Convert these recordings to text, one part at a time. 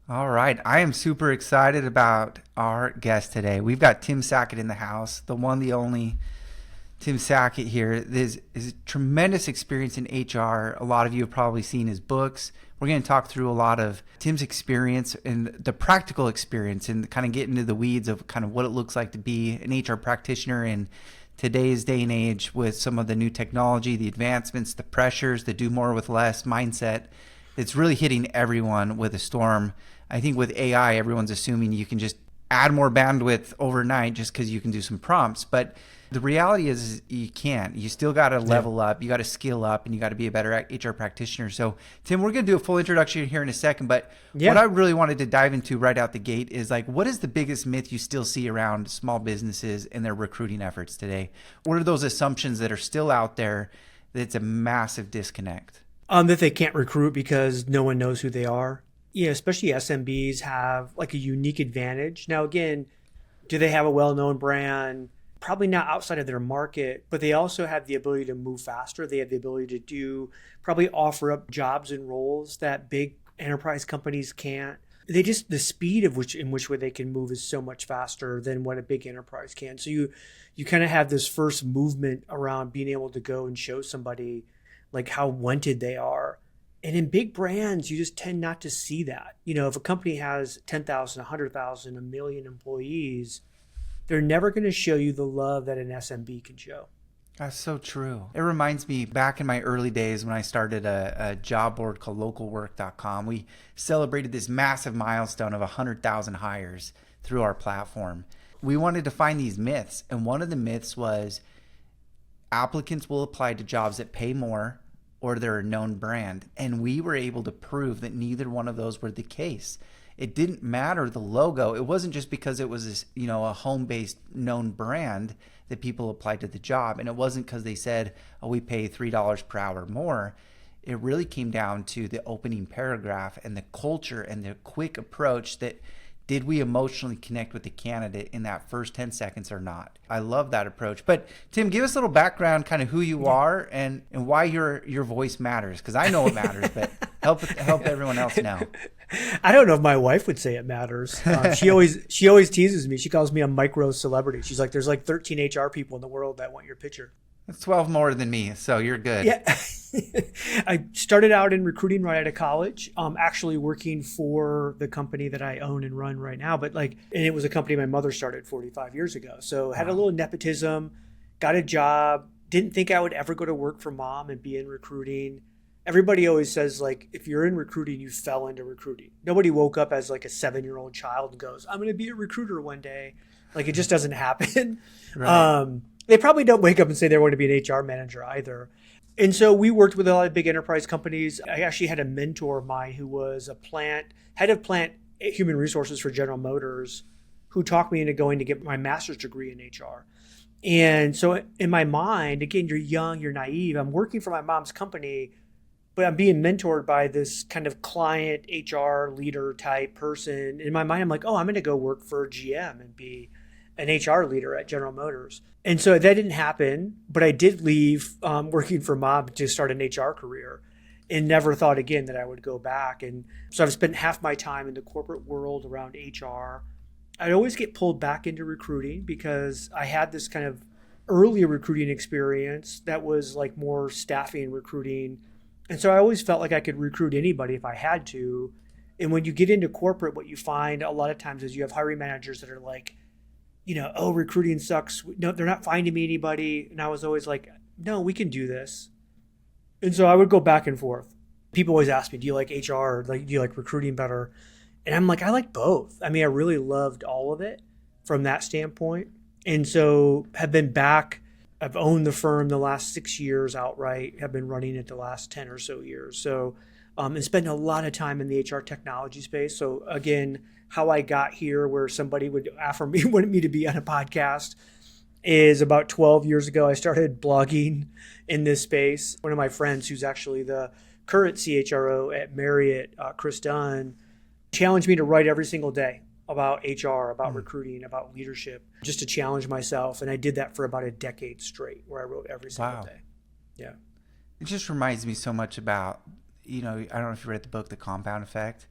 All right. I am super excited about our guest today. We've got Tim Sackett in the house, the one, the only Tim Sackett here. There's is tremendous experience in HR. A lot of you have probably seen his books. We're going to talk through a lot of Tim's experience and the practical experience and kind of get into the weeds of kind of what it looks like to be an HR practitioner in today's day and age with some of the new technology, the advancements, the pressures, the do more with less mindset. It's really hitting everyone with a storm. I think with AI, everyone's assuming you can just add more bandwidth overnight just because you can do some prompts. But the reality is you can't. You still got to level up. You got to skill up, and you got to be a better HR practitioner. So, Tim, we're going to do a full introduction here in a second. But what I really wanted to dive into right out the gate is like, what is the biggest myth you still see around small businesses and their recruiting efforts today? What are those assumptions that are still out there that's a massive disconnect? That they can't recruit because no one knows who they are. Especially SMBs have like a unique advantage. Now, again, do they have a well-known brand? Probably not outside of their market, but they also have the ability to move faster. They have the ability to probably offer up jobs and roles that big enterprise companies can't. The speed of which in which way they can move is so much faster than what a big enterprise can. So you kind of have this first movement around being able to go and show somebody like how wanted they are. And in big brands, you just tend not to see that. If a company has 10,000, 100,000, a million employees, they're never going to show you the love that an SMB can show. That's so true. It reminds me back in my early days when I started a job board called localwork.com. We celebrated this massive milestone of 100,000 hires through our platform. We wanted to find these myths. And one of the myths was applicants will apply to jobs that pay more or they're a known brand. And we were able to prove that neither one of those were the case. It didn't matter the logo. It wasn't just because it was a home-based known brand that people applied to the job. And it wasn't because they said, oh, we pay $3 per hour more. It really came down to the opening paragraph and the culture and the quick approach that did we emotionally connect with the candidate in that first 10 seconds or not? I love that approach. But Tim, give us a little background, kind of who you are and why your voice matters. Because I know it matters, but help everyone else know. I don't know if my wife would say it matters. She always teases me. She calls me a micro celebrity. She's like, there's like 13 HR people in the world that want your picture. That's 12 more than me, so you're good. Yeah. I started out in recruiting right out of college, actually working for the company that I own and run right now. And it was a company my mother started 45 years ago. So had a little nepotism, got a job, didn't think I would ever go to work for mom and be in recruiting. Everybody always says, like, if you're in recruiting, you fell into recruiting. Nobody woke up as like a 7-year-old child and goes, I'm going to be a recruiter one day. Like, it just doesn't happen. Right. They probably don't wake up and say they want to be an HR manager either. And so we worked with a lot of big enterprise companies. I actually had a mentor of mine who was head of plant human resources for General Motors, who talked me into going to get my master's degree in HR. And so in my mind, again, you're young, you're naive. I'm working for my mom's company, but I'm being mentored by this kind of client HR leader type person. In my mind, I'm like, oh, I'm going to go work for GM and be an HR leader at General Motors. And so that didn't happen, but I did leave working for mom to start an HR career and never thought again that I would go back. And so I've spent half my time in the corporate world around HR. I'd always get pulled back into recruiting because I had this kind of early recruiting experience that was like more staffing recruiting. And so I always felt like I could recruit anybody if I had to. And when you get into corporate, what you find a lot of times is you have hiring managers that are like, oh, recruiting sucks. No, they're not finding me anybody. And I was always like, no, we can do this. And so I would go back and forth. People always ask me, do you like HR or do you like recruiting better? And I'm like, I like both. I mean, I really loved all of it from that standpoint. And so have been back. I've owned the firm the last 6 years outright, have been running it the last 10 or so years. So, and spent a lot of time in the HR technology space. So again, how I got here where somebody would offer me, wanted me to be on a podcast is about 12 years ago. I started blogging in this space. One of my friends who's actually the current CHRO at Marriott, Chris Dunn, challenged me to write every single day about HR, about recruiting, about leadership, just to challenge myself. And I did that for about a decade straight where I wrote every single day. Yeah. It just reminds me so much about, I don't know if you read the book, The Compound Effect.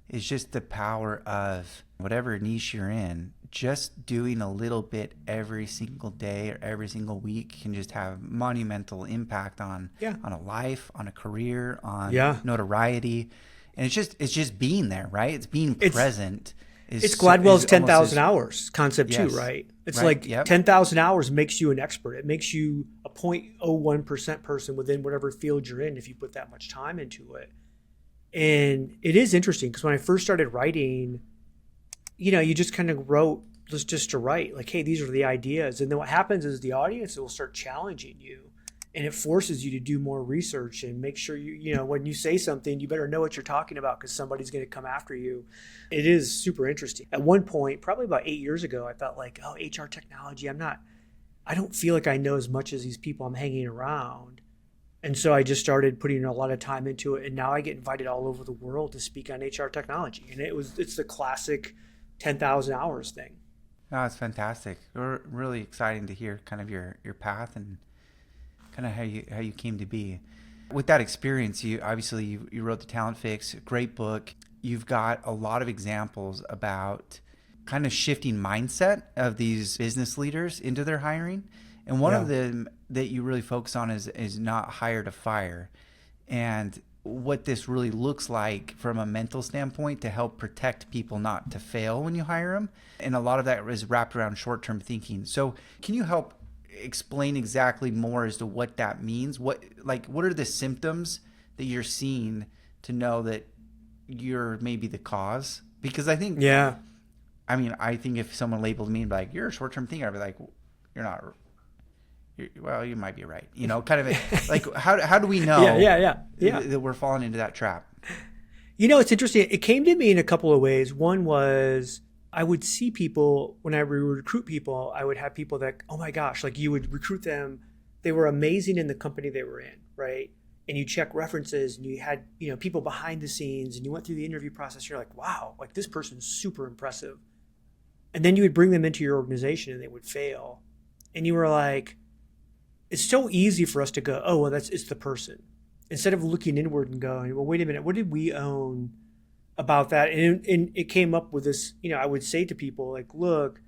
is just the power of whatever niche you're in. Just doing a little bit every single day or every single week can just have monumental impact on a life, on a career, on notoriety. And it's just being there, right? It's being present. It's Gladwell's 10,000 hours concept too, right? It's like 10,000 hours makes you an expert. It makes you a 0.01% person within whatever field you're in if you put that much time into it. And it is interesting because when I first started writing, you just kind of wrote just to write, like, hey, these are the ideas. And then what happens is the audience will start challenging you, and it forces you to do more research and make sure when you say something, you better know what you're talking about because somebody's going to come after you. It is super interesting. At one point, probably about 8 years ago, I felt like, oh, HR technology, I don't feel like I know as much as these people I'm hanging around. And so I just started putting a lot of time into it. And now I get invited all over the world to speak on HR technology. And it's the classic 10,000 hours thing. Oh, it's fantastic. Really exciting to hear kind of your path and kind of how you came to be. With that experience, you obviously wrote the Talent Fix, great book. You've got a lot of examples about kind of shifting mindset of these business leaders into their hiring. And one of them that you really focus on is not hire to fire. And what this really looks like from a mental standpoint to help protect people not to fail when you hire them. And a lot of that is wrapped around short-term thinking. So can you help explain exactly more as to what that means? What are the symptoms that you're seeing to know that you're maybe the cause? Because I think, I think if someone labeled me and be like, you're a short-term thinker, I'd be like, you're not. Well, you might be right. Kind of like how do we know that we're falling into that trap? It's interesting. It came to me in a couple of ways. One was I would see people when I would recruit people. I would have people that, oh my gosh, like you would recruit them. They were amazing in the company they were in, right? And you check references and you had, people behind the scenes and you went through the interview process. You're like, wow, like this person's super impressive. And then you would bring them into your organization and they would fail. And you were like, it's so easy for us to go, oh, well, it's the person. Instead of looking inward and going, well, wait a minute, what did we own about that? And it came up with this, I would say to people like, look,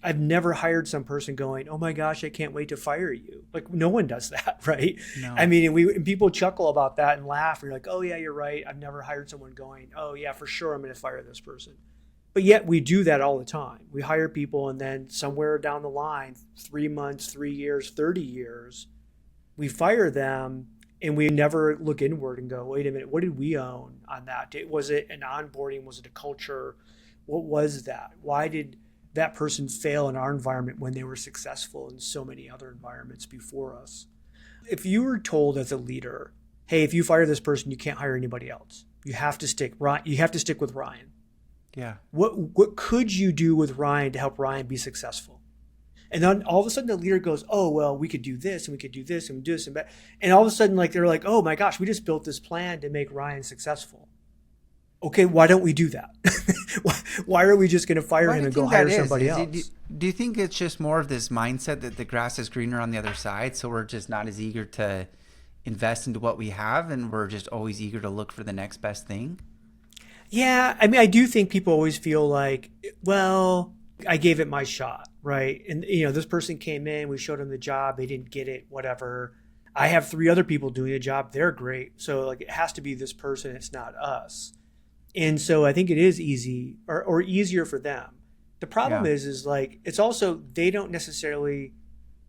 I've never hired some person going, oh my gosh, I can't wait to fire you. Like no one does that, right? No. I mean, and people chuckle about that and laugh. And you're like, oh yeah, you're right. I've never hired someone going, oh yeah, for sure I'm going to fire this person. But yet we do that all the time. We hire people and then somewhere down the line, 3 months, 3 years, 30 years, we fire them and we never look inward and go, wait a minute, what did we own on that? Was it an onboarding? Was it a culture? What was that? Why did that person fail in our environment when they were successful in so many other environments before us? If you were told as a leader, hey, if you fire this person, you can't hire anybody else. You have to stick with Ryan. Yeah. What could you do with Ryan to help Ryan be successful? And then all of a sudden the leader goes, oh, well, we could do this and we could do this and do this and that. And all of a sudden they're like, oh my gosh, we just built this plan to make Ryan successful. Okay, why don't we do that? Why are we just going to fire him and go hire somebody else? Do you think it's just more of this mindset that the grass is greener on the other side? So we're just not as eager to invest into what we have and we're just always eager to look for the next best thing? Yeah, I mean, I do think people always feel like, well, I gave it my shot, right? And, this person came in, we showed them the job, they didn't get it, whatever. I have 3 other people doing the job, they're great. So, like, it has to be this person, it's not us. And so I think it is easy or easier for them. The problem is like, it's also, they don't necessarily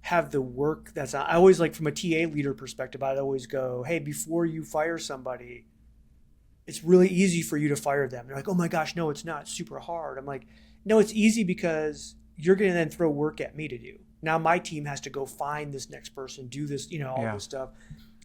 have the work that's on. I always like, from a TA leader perspective, I'd always go, hey, before you fire somebody, it's really easy for you to fire them. They're like, oh my gosh, no, it's not. It's super hard. I'm like, no, it's easy because you're going to then throw work at me to do. Now my team has to go find this next person, do this, all this stuff.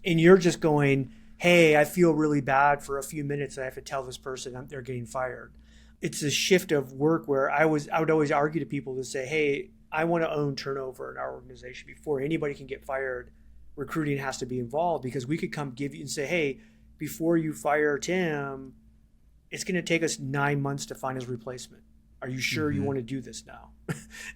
And you're just going, hey, I feel really bad for a few minutes. I have to tell this person they're getting fired. It's a shift of work where I would always argue to people to say, hey, I want to own turnover in our organization. Before anybody can get fired, recruiting has to be involved, because we could come give you and say, hey, before you fire Tim, it's going to take us 9 months to find his replacement. Are you sure you want to do this now?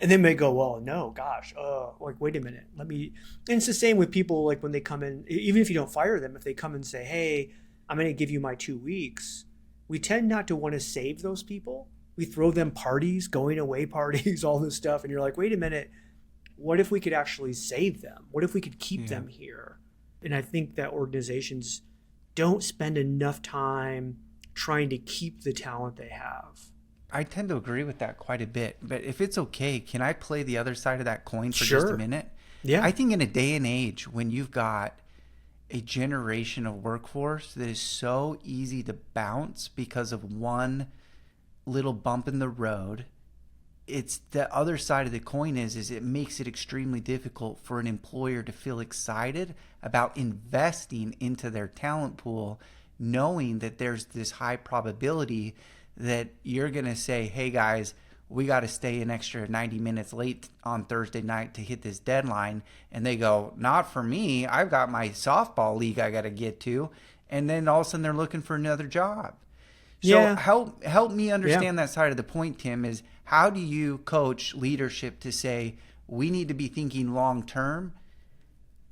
And then they go, well, no, gosh, like, wait a minute, let me. And it's the same with people, like when they come in, even if you don't fire them, if they come and say, hey, I'm going to give you my 2 weeks, we tend not to want to save those people. We throw them parties, going away parties, all this stuff. And you're like, wait a minute, what if we could actually save them? What if we could keep them here? And I think that organizations don't spend enough time trying to keep the talent they have. I tend to agree with that quite a bit. But if it's okay, can I play the other side of that coin for just a minute? Yeah. I think in a day and age when you've got a generation of workforce that is so easy to bounce because of one little bump in the road, it's the other side of the coin is it makes it extremely difficult for an employer to feel excited about investing into their talent pool, knowing that there's this high probability that you're going to say, hey guys, we got to stay an extra 90 minutes late on Thursday night to hit this deadline. And they go, not for me. I've got my softball league I got to get to. And then all of a sudden they're looking for another job. So help me understand that side of the point, Tim, is how do you coach leadership to say we need to be thinking long term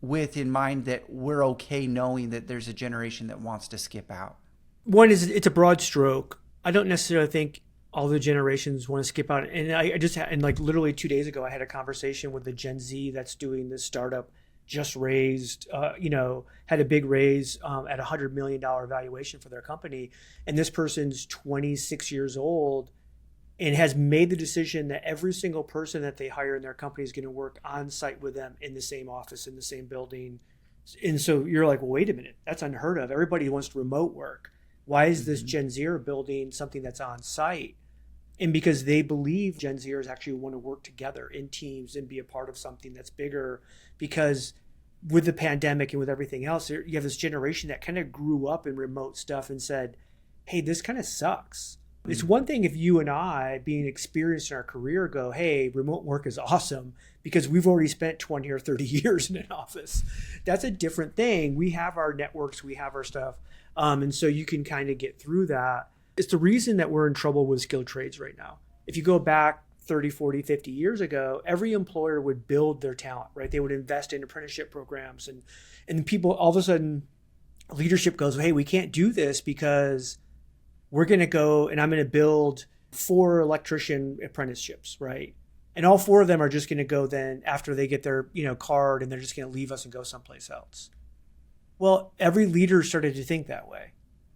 with in mind that we're okay knowing that there's a generation that wants to skip out? One is it's a broad stroke. I don't necessarily think all the generations want to skip out. And I just had, and like literally 2 days ago, I had a conversation with the Gen Z that's doing this startup, just raised, had a big raise at $100 million valuation for their company. And this person's 26 years old and has made the decision that every single person that they hire in their company is going to work on site with them in the same office, in the same building. And so you're like, well, wait a minute, that's unheard of. Everybody wants to remote work. Why is this Gen Zer building something that's on site? And because they believe Gen Zers actually want to work together in teams and be a part of something that's bigger. Because with the pandemic and with everything else, you have this generation that kind of grew up in remote stuff and said, hey, this kind of sucks. It's one thing if you and I, being experienced in our career, go, hey, remote work is awesome because we've already spent 20 or 30 years in an office. That's a different thing. We have our networks, we have our stuff. And so you can kind of get through that. It's the reason that we're in trouble with skilled trades right now. If you go back 30, 40, 50 years ago, every employer would build their talent, right? They would invest in apprenticeship programs. And people, all of a sudden, leadership goes, hey, we can't do this because we're going to go and I'm going to build 4 electrician apprenticeships, right? And all 4 of them are just going to go then after they get their card and they're just going to leave us and go someplace else. Well, every leader started to think that way.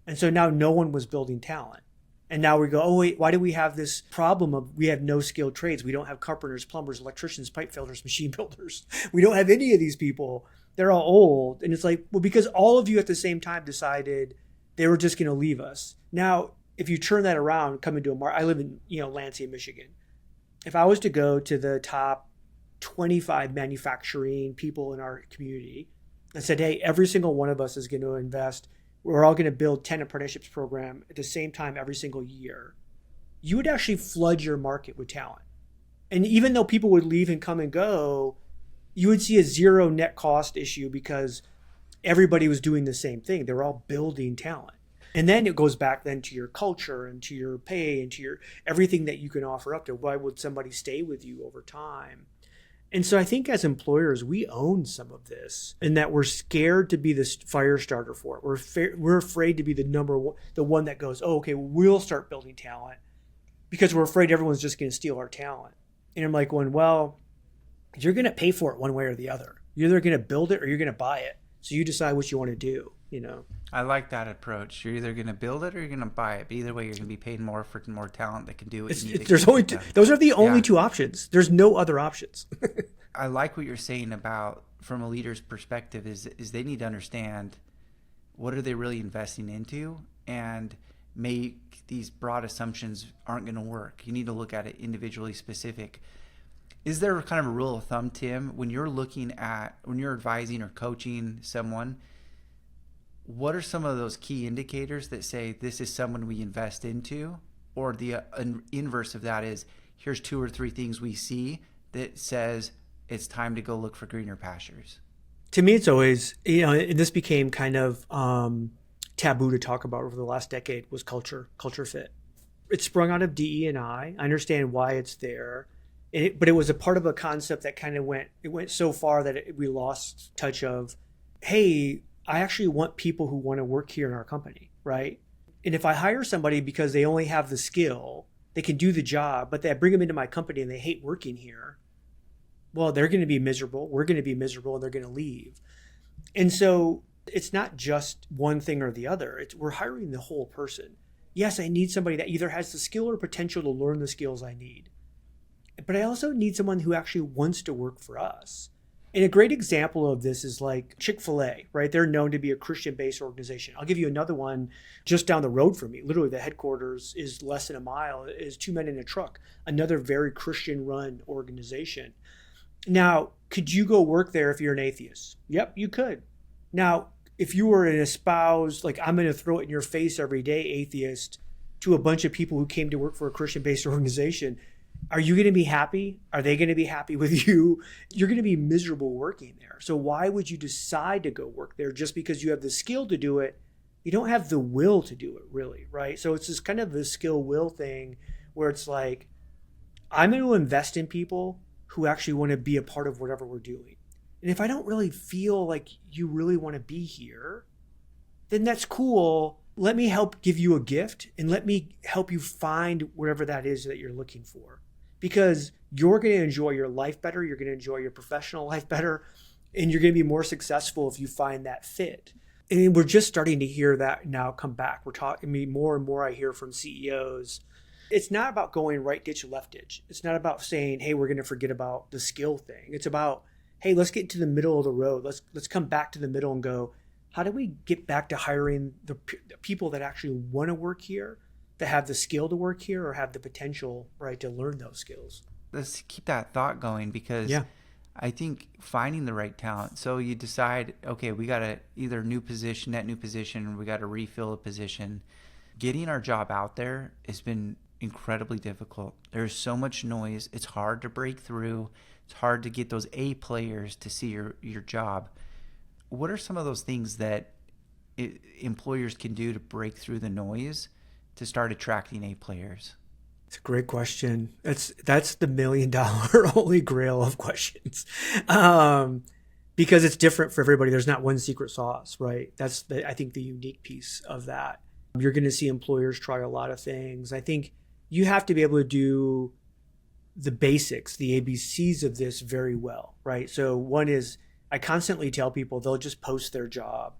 And so now no one was building talent. And now we go, oh, wait, why do we have this problem of we have no skilled trades? We don't have carpenters, plumbers, electricians, pipe fitters, machine builders. We don't have any of these people. They're all old. And it's like, well, because all of you at the same time decided they were just going to leave us. Now, if you turn that around, come into a market, I live in, Lansing, Michigan. If I was to go to the top 25 manufacturing people in our community and said, hey, every single one of us is going to invest, we're all going to build 10 apprenticeships program at the same time every single year, you would actually flood your market with talent. And even though people would leave and come and go, you would see a zero net cost issue because everybody was doing the same thing. They were all building talent. And then it goes back then to your culture and to your pay and to your everything that you can offer up to. Why would somebody stay with you over time? And so I think as employers, we own some of this in that we're scared to be the fire starter for it. We're afraid to be the one that goes, oh, okay, we'll start building talent because we're afraid everyone's just going to steal our talent. And I'm like, well, you're going to pay for it one way or the other. You're either going to build it or you're going to buy it. So you decide what you want to do, I like that approach. You're either going to build it or you're going to buy it. But either way, you're going to be paid more for more talent that can do what you need. There's only those are the only 2 options. There's no other options. I like what you're saying about from a leader's perspective is they need to understand what are they really investing into and make these broad assumptions aren't going to work. You need to look at it individually specific. Is there kind of a rule of thumb, Tim, when you're advising or coaching someone, what are some of those key indicators that say this is someone we invest into? Or the inverse of that is here's 2 or 3 things we see that says it's time to go look for greener pastures. To me, it's always, and this became kind of taboo to talk about over the last decade was culture fit. It sprung out of DE&I. I understand why it's there. But it was a part of a concept that kind of went so far that we lost touch of, hey, I actually want people who want to work here in our company, right? And if I hire somebody because they only have the skill, they can do the job, but they bring them into my company and they hate working here, well, they're going to be miserable. We're going to be miserable and they're going to leave. And so it's not just one thing or the other. We're hiring the whole person. Yes, I need somebody that either has the skill or potential to learn the skills I need. But I also need someone who actually wants to work for us. And a great example of this is like Chick-fil-A, right? They're known to be a Christian-based organization. I'll give you another one just down the road from me. Literally, the headquarters is less than a mile, is Two Men in a Truck, another very Christian-run organization. Now, could you go work there if you're an atheist? Yep, you could. Now, if you were an espoused, like I'm going to throw it in your face every day, atheist, to a bunch of people who came to work for a Christian-based organization, are you going to be happy? Are they going to be happy with you? You're going to be miserable working there. So why would you decide to go work there just because you have the skill to do it? You don't have the will to do it, really, right? So it's this kind of the skill will thing where it's like, I'm going to invest in people who actually want to be a part of whatever we're doing. And if I don't really feel like you really want to be here, then that's cool. Let me help give you a gift and let me help you find whatever that is that you're looking for. Because you're going to enjoy your life better, you're going to enjoy your professional life better, and you're going to be more successful if you find that fit. And we're just starting to hear that now come back. We're talking, more and more I hear from CEOs. It's not about going right ditch, left ditch. It's not about saying, hey, we're going to forget about the skill thing. It's about, hey, let's get to the middle of the road. Let's come back to the middle and go, how do we get back to hiring the people that actually want to work here, that have the skill to work here or have the potential, right, to learn those skills? Let's keep that thought going because I think finding the right talent. So you decide, okay, we got to either new position, we got to refill a position. Getting our job out there has been incredibly difficult. There's so much noise. It's hard to break through. It's hard to get those A players to see your job. What are some of those things that employers can do to break through the noise to start attracting A players? It's a great question. That's the $1 million holy grail of questions, because it's different for everybody. There's not one secret sauce, right? That's I think the unique piece of that. You're going to see employers try a lot of things. I think you have to be able to do the basics, the ABCs of this very well, right? So one is, I constantly tell people they'll just post their job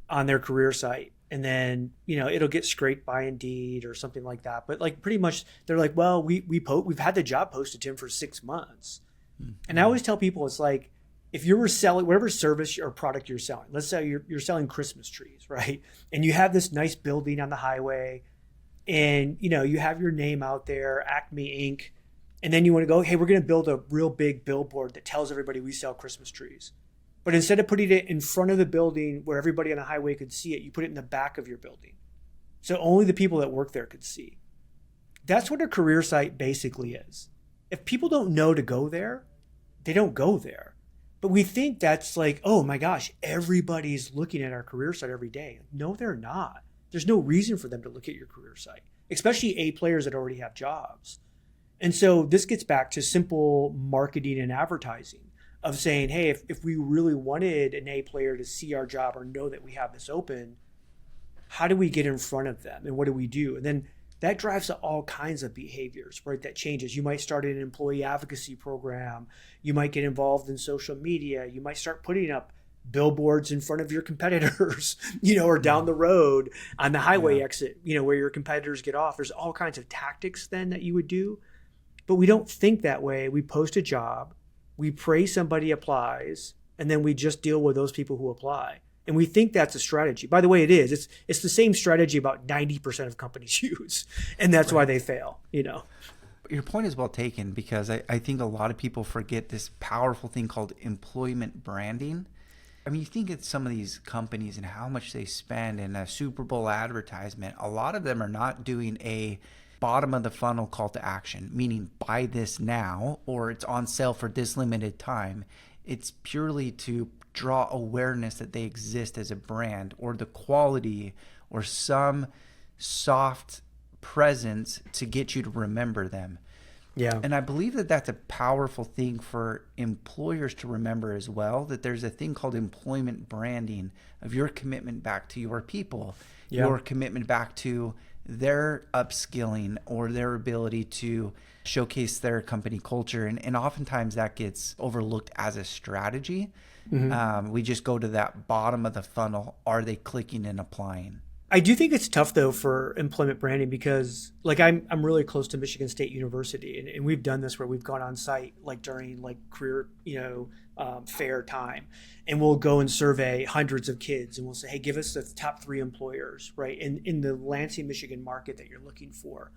on their career site and then, it'll get scraped by Indeed or something like that. But like pretty much they're like, well, we've had the job posted, Tim, for 6 months. Mm-hmm. And I always tell people, it's like, if you were selling whatever service or product you're selling, let's say you're selling Christmas trees, right? And you have this nice building on the highway and, you have your name out there, Acme Inc. And then you want to go, hey, we're going to build a real big billboard that tells everybody we sell Christmas trees. But instead of putting it in front of the building where everybody on the highway could see it, you put it in the back of your building. So only the people that work there could see. That's what a career site basically is. If people don't know to go there, they don't go there. But we think that's like, oh my gosh, everybody's looking at our career site every day. No, they're not. There's no reason for them to look at your career site, especially A players that already have jobs. And so this gets back to simple marketing and advertising of saying, hey, if we really wanted an A player to see our job or know that we have this open, how do we get in front of them and what do we do? And then that drives all kinds of behaviors, right? That changes. You might start an employee advocacy program. You might get involved in social media. You might start putting up billboards in front of your competitors, or down the road on the highway exit, where your competitors get off. There's all kinds of tactics then that you would do. But we don't think that way. We post a job, we pray somebody applies, and then we just deal with those people who apply. And we think that's a strategy. By the way, it is. It's the same strategy about 90% of companies use. And that's why they fail, Your point is well taken because I think a lot of people forget this powerful thing called employment branding. I mean, you think it's some of these companies and how much they spend in a Super Bowl advertisement. A lot of them are not doing a bottom of the funnel call to action, meaning buy this now or it's on sale for this limited time. It's purely to draw awareness that they exist as a brand or the quality or some soft presence to get you to remember them. Yeah. And I believe that that's a powerful thing for employers to remember as well, that there's a thing called employment branding of your commitment back to your people, Yeah. your commitment back to their upskilling or their ability to showcase their company culture. And oftentimes that gets overlooked as a strategy. We just go to that bottom of the funnel. Are they clicking and applying? I do think it's tough though for employment branding because like I'm really close to Michigan State University and we've done this where we've gone on site like during like career, fair time, and we'll go and survey hundreds of kids and we'll say, hey, give us the top 3 employers, right? In the Lansing, Michigan market that you're looking for.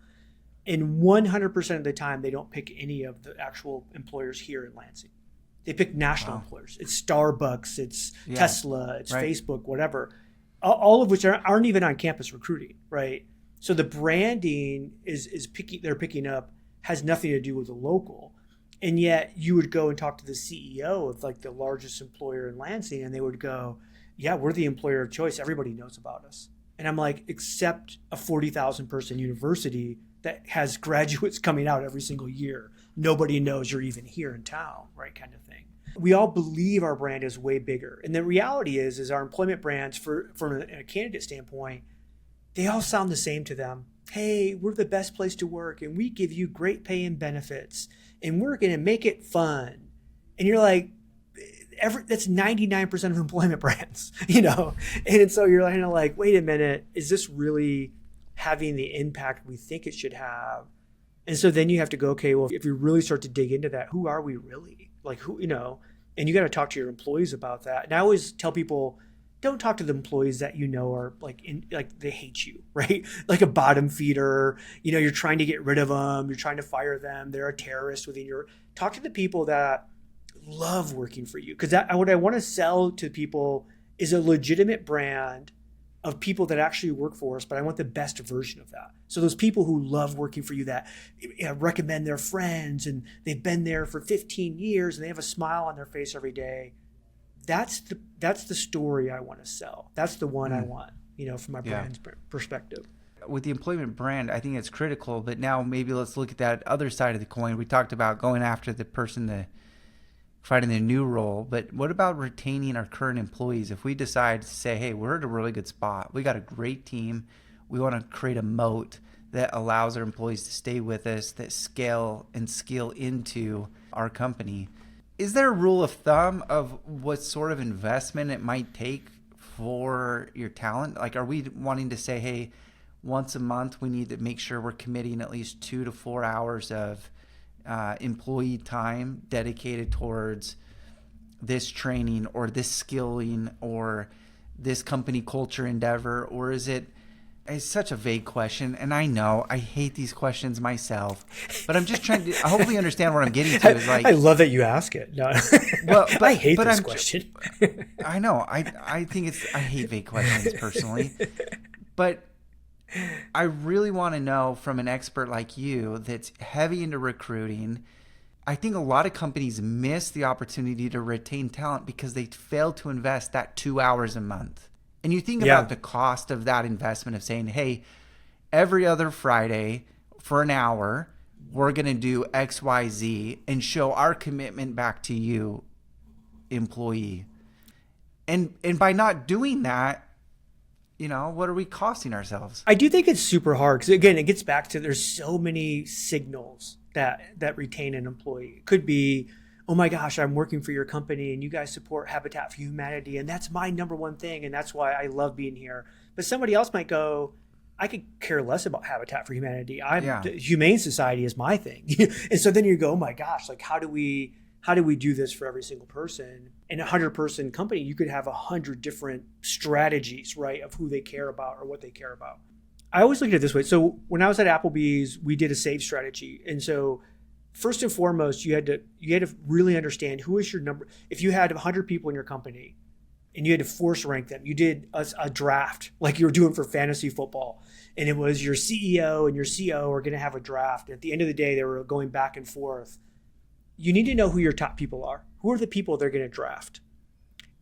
And 100% of the time, they don't pick any of the actual employers here in Lansing. They pick national employers. It's Starbucks, it's Tesla, it's Facebook, whatever. All of which aren't even on campus recruiting, right? So the branding they're picking up has nothing to do with the local. And yet you would go and talk to the CEO of like the largest employer in Lansing and they would go, yeah, we're the employer of choice. Everybody knows about us. And I'm like, except a 40,000 person university that has graduates coming out every single year. Nobody knows you're even here in town, right? Kind of thing. We all believe our brand is way bigger. And the reality is our employment brands from a candidate standpoint, they all sound the same to them. Hey, we're the best place to work and we give you great pay and benefits and we're going to make it fun. And you're like, that's 99% of employment brands, And so you're kind of like, wait a minute, is this really having the impact we think it should have? And so then you have to go, okay, well, if you really start to dig into that, who are we really? Like who, and you got to talk to your employees about that. And I always tell people, don't talk to the employees that are like they hate you, right? Like a bottom feeder, you're trying to get rid of them, you're trying to fire them, they're a terrorist within talk to the people that love working for you. Because what I want to sell to people is a legitimate brand of people that actually work for us, but I want the best version of that. So those people who love working for you that recommend their friends and they've been there for 15 years and they have a smile on their face every day. That's the story I want to sell. That's the one I want, from my brand's perspective. With the employment brand, I think it's critical, but now maybe let's look at that other side of the coin. We talked about going after the person to finding a new role, but what about retaining our current employees? If we decide to say, hey, we're at a really good spot, we got a great team, we want to create a moat that allows our employees to stay with us, that scale and skill into our company. Is there a rule of thumb of what sort of investment it might take for your talent? Like, are we wanting to say, hey, once a month we need to make sure we're committing at least 2 to 4 hours of employee time dedicated towards this training or this skilling or this company culture endeavor? Or is it's such a vague question, and I know I hate these questions myself, but I'm just trying to hopefully understand where I'm getting to. Is like, I love that you ask it. No, well, but I hate this question. I know. I think I hate vague questions personally, but I really want to know from an expert like you that's heavy into recruiting. I think a lot of companies miss the opportunity to retain talent because they fail to invest that 2 hours a month. And you think about the cost of that investment of saying, hey, every other Friday for an hour, we're going to do X, Y, Z and show our commitment back to you, employee. And by not doing that, what are we costing ourselves? I do think it's super hard because, again, it gets back to there's so many signals that retain an employee. It could be, oh my gosh, I'm working for your company and you guys support Habitat for Humanity and that's my number one thing and that's why I love being here. But somebody else might go, I could care less about Habitat for Humanity. The Humane Society is my thing. And so then you go, oh my gosh, like how do we do this for every single person? In a 100-person company, you could have 100 different strategies, right, of who they care about or what they care about. I always look at it this way. So when I was at Applebee's, we did a save strategy. And so first and foremost, you had to really understand who is your number. If you had 100 people in your company and you had to force rank them, you did a draft like you were doing for fantasy football. And it was your CEO and your CO are going to have a draft. At the end of the day, they were going back and forth. You need to know who your top people are. Who are the people they're going to draft?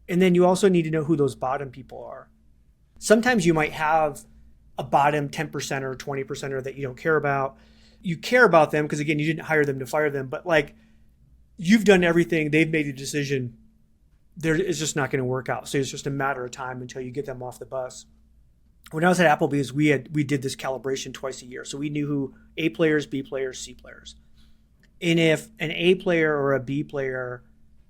And then you also need to know who those bottom people are. Sometimes you might have a bottom 10% or 20%er that you don't care about. you care about them because, again, you didn't hire them to fire them, but like you've done everything. They've made a decision. It's just not going to work out. So it's just a matter of time until you get them off the bus. When I was at Applebee's, we did this calibration twice a year. So we knew who A players, B players, C players. And if an A player or a B player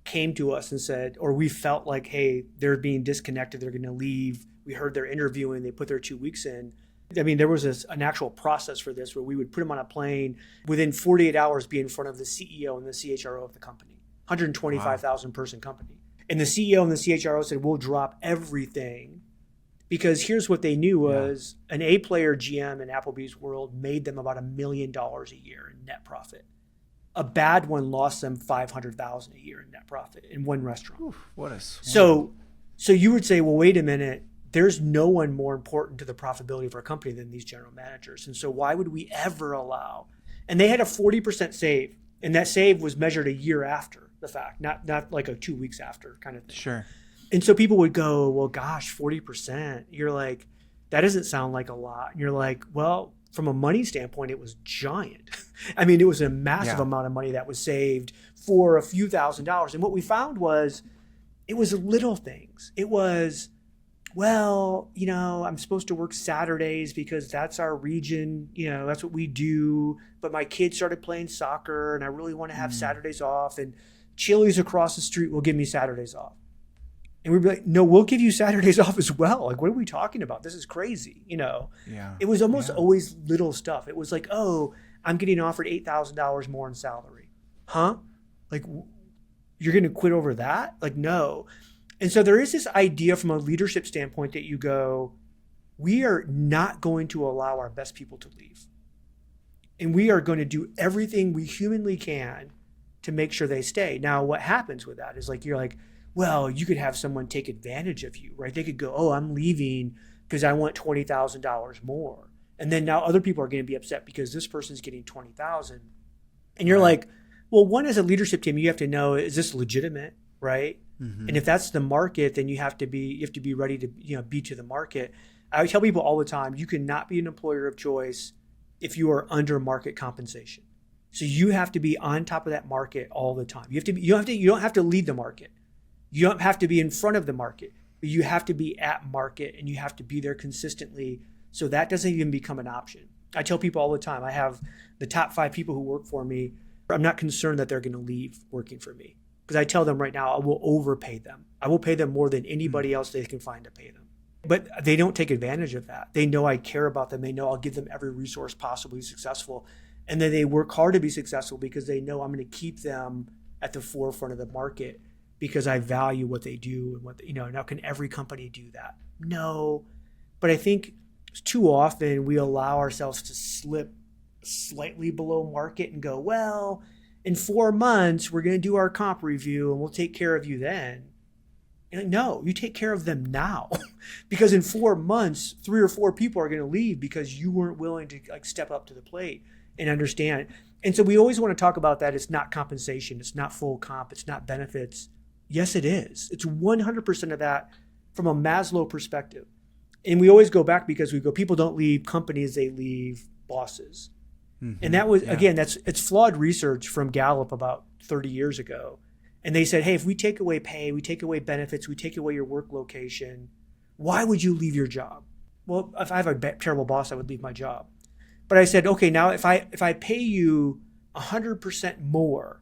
came to us and said, or we felt like, hey, they're being disconnected, they're going to leave. We heard they're interviewing, they put their 2 weeks in. I mean, there was an actual process for this where we would put them on a plane, within 48 hours be in front of the CEO and the CHRO of the company, 125,000 person company. And the CEO and the CHRO said, we'll drop everything. Because here's what they knew was an A player GM in Applebee's world made them about $1 million a year in net profit. A bad one lost them $500,000 a year in net profit in one restaurant. Oof, what a swing. So you would say, well, wait a minute. There's no one more important to the profitability of our company than these general managers. And so why would we ever allow? And they had a 40% save, and that save was measured a year after the fact, not like a 2 weeks after kind of thing. Sure. And so people would go, well, gosh, 40%. You're like, that doesn't sound like a lot. And you're like, well, from a money standpoint, it was giant. I mean, it was a massive amount of money that was saved for a few $1,000s. And what we found was it was little things. It was, well, I'm supposed to work Saturdays because that's our region. That's what we do. But my kids started playing soccer and I really want to have Saturdays off. And Chili's across the street will give me Saturdays off. And we'd be like, no, we'll give you Saturdays off as well. Like, what are we talking about? This is crazy. It was almost always little stuff. It was like, oh, I'm getting offered $8,000 more in salary. Huh? Like, you're going to quit over that? Like, no. And so there is this idea from a leadership standpoint that you go, we are not going to allow our best people to leave. And we are going to do everything we humanly can to make sure they stay. Now, what happens with that is like, you're like, well, you could have someone take advantage of you, right? They could go, oh, I'm leaving because I want $20,000 more. And then now other people are going to be upset because this person's getting $20,000. And you're like, well, one, as a leadership team, you have to know, is this legitimate, right? Mm-hmm. And if that's the market, then you have to be ready to be to the market. I tell people all the time, you cannot be an employer of choice if you are under market compensation. So you have to be on top of that market all the time. You don't have to lead the market. You don't have to be in front of the market, but you have to be at market and you have to be there consistently. So that doesn't even become an option. I tell people all the time, I have the top 5 people who work for me. I'm not concerned that they're going to leave working for me because I tell them right now, I will overpay them. I will pay them more than anybody else they can find to pay them. But they don't take advantage of that. They know I care about them. They know I'll give them every resource possibly successful. And then they work hard to be successful because they know I'm going to keep them at the forefront of the market because I value what they do and now can every company do that? No. But I think too often we allow ourselves to slip slightly below market and go, well, in 4 months, we're going to do our comp review and we'll take care of you then. And like, no, you take care of them now because in 4 months, 3 or 4 people are going to leave because you weren't willing to step up to the plate and understand. And so we always want to talk about that. It's not compensation. It's not full comp. It's not benefits. Yes, it is. It's 100% of that from a Maslow perspective. And we always go back because we go, people don't leave companies, they leave bosses. Mm-hmm. And that was, again, it's flawed research from Gallup about 30 years ago. And they said, hey, if we take away pay, we take away benefits, we take away your work location, why would you leave your job? Well, if I have a terrible boss, I would leave my job. But I said, okay, now if I pay you 100% more,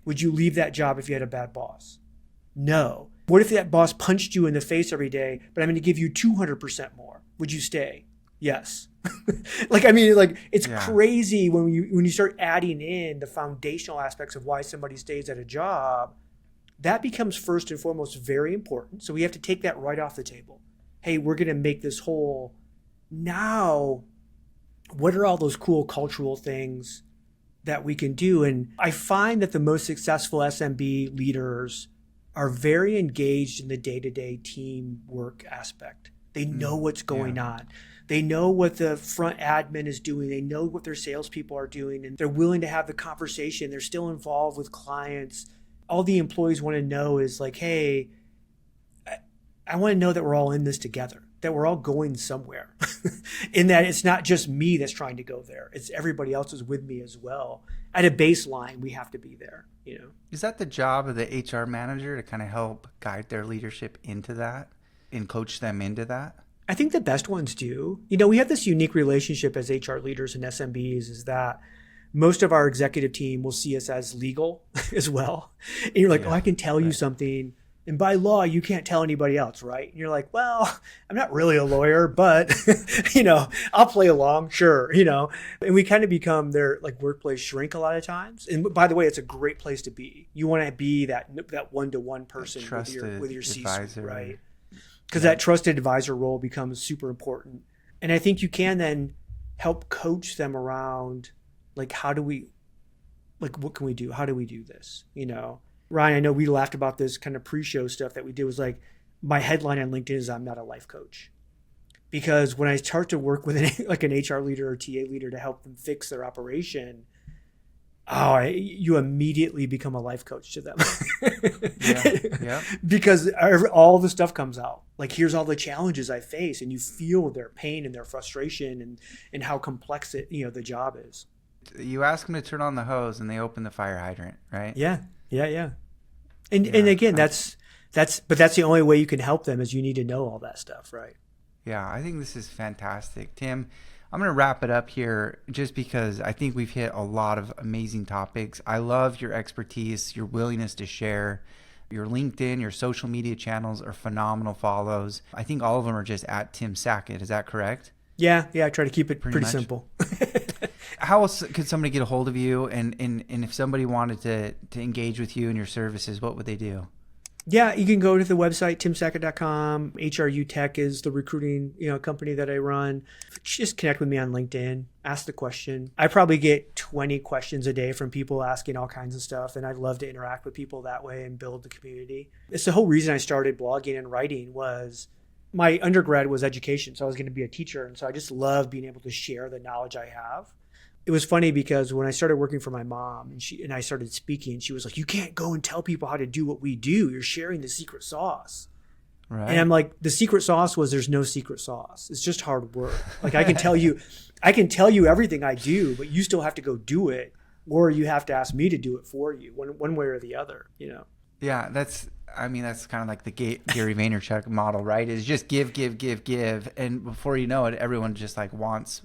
would you leave that job if you had a bad boss? No. What if that boss punched you in the face every day, but I'm going to give you 200% more? Would you stay? Yes. It's crazy when you start adding in the foundational aspects of why somebody stays at a job. That becomes first and foremost very important. So we have to take that right off the table. Hey, we're going to make this whole. Now, what are all those cool cultural things that we can do? And I find that the most successful SMB leaders are very engaged in the day-to-day team work aspect. They know what's going on. They know what the front admin is doing. They know what their salespeople are doing, and they're willing to have the conversation. They're still involved with clients. All the employees want to know is like, hey, I want to know that we're all in this together. that we're all going somewhere in that it's not just me that's trying to go there. It's everybody else is with me as well. At a baseline, we have to be there, Is that the job of the HR manager to kind of help guide their leadership into that and coach them into that? I think the best ones do. We have this unique relationship as HR leaders and SMBs is that most of our executive team will see us as legal as well. And you're like, I can tell you something. And by law, you can't tell anybody else, right? And you're like, well, I'm not really a lawyer, but, I'll play along, sure, And we kind of become their like workplace shrink a lot of times. And by the way, it's a great place to be. You want to be that one-to-one person with your C-suite, right? Because that trusted advisor role becomes super important. And I think you can then help coach them around, like, what can we do? How do we do this? Ryan, I know we laughed about this kind of pre-show stuff that we did was like, my headline on LinkedIn is I'm not a life coach. Because when I start to work with an HR leader or TA leader to help them fix their operation, you immediately become a life coach to them. Yeah. Because all the stuff comes out. Like, here's all the challenges I face, and you feel their pain and their frustration and how complex the job is. You ask them to turn on the hose and they open the fire hydrant, right? Yeah. And again, that's the only way you can help them is you need to know all that stuff, right? Yeah, I think this is fantastic. Tim, I'm going to wrap it up here just because I think we've hit a lot of amazing topics. I love your expertise, your willingness to share. Your LinkedIn, your social media channels are phenomenal follows. I think all of them are just at Tim Sackett. Is that correct? Yeah. I try to keep it pretty simple. How else could somebody get a hold of you? And if somebody wanted to engage with you and your services, what would they do? Yeah, you can go to the website, timsackett.com. HRU Tech is the recruiting company that I run. Just connect with me on LinkedIn. Ask the question. I probably get 20 questions a day from people asking all kinds of stuff, and I'd love to interact with people that way and build the community. It's the whole reason I started blogging and writing was my undergrad was education, so I was going to be a teacher, and so I just love being able to share the knowledge I have. It was funny because when I started working for my mom and I started speaking, she was like, you can't go and tell people how to do what we do. You're sharing the secret sauce. Right. And I'm like, the secret sauce was there's no secret sauce. It's just hard work. Like I can tell you everything I do, but you still have to go do it, or you have to ask me to do it for you one way or the other, Yeah, that's kind of like the Gary Vaynerchuk model, right? Is just give. And before you know it, everyone just like wants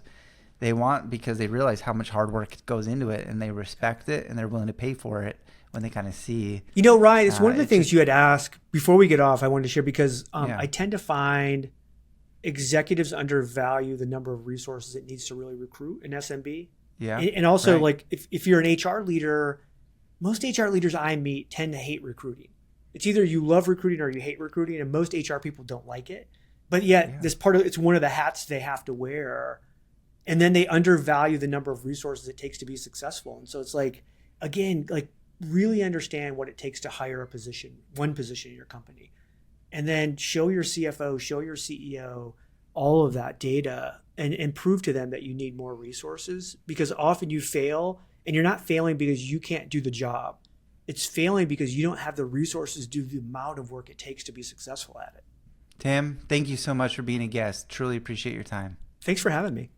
because they realize how much hard work goes into it, and they respect it, and they're willing to pay for it when they kind of see. Ryan, it's one of the things you had asked before we get off. I wanted to share because I tend to find executives undervalue the number of resources it needs to really recruit an SMB. Yeah, and also like if you're an HR leader, most HR leaders I meet tend to hate recruiting. It's either you love recruiting or you hate recruiting, and most HR people don't like it. But yet, it's one of the hats they have to wear. And then they undervalue the number of resources it takes to be successful. And so it's like, again, like really understand what it takes to hire one position in your company. And then show your CFO, show your CEO, all of that data and prove to them that you need more resources, because often you fail, and you're not failing because you can't do the job. It's failing because you don't have the resources to do the amount of work it takes to be successful at it. Tim, thank you so much for being a guest. Truly appreciate your time. Thanks for having me.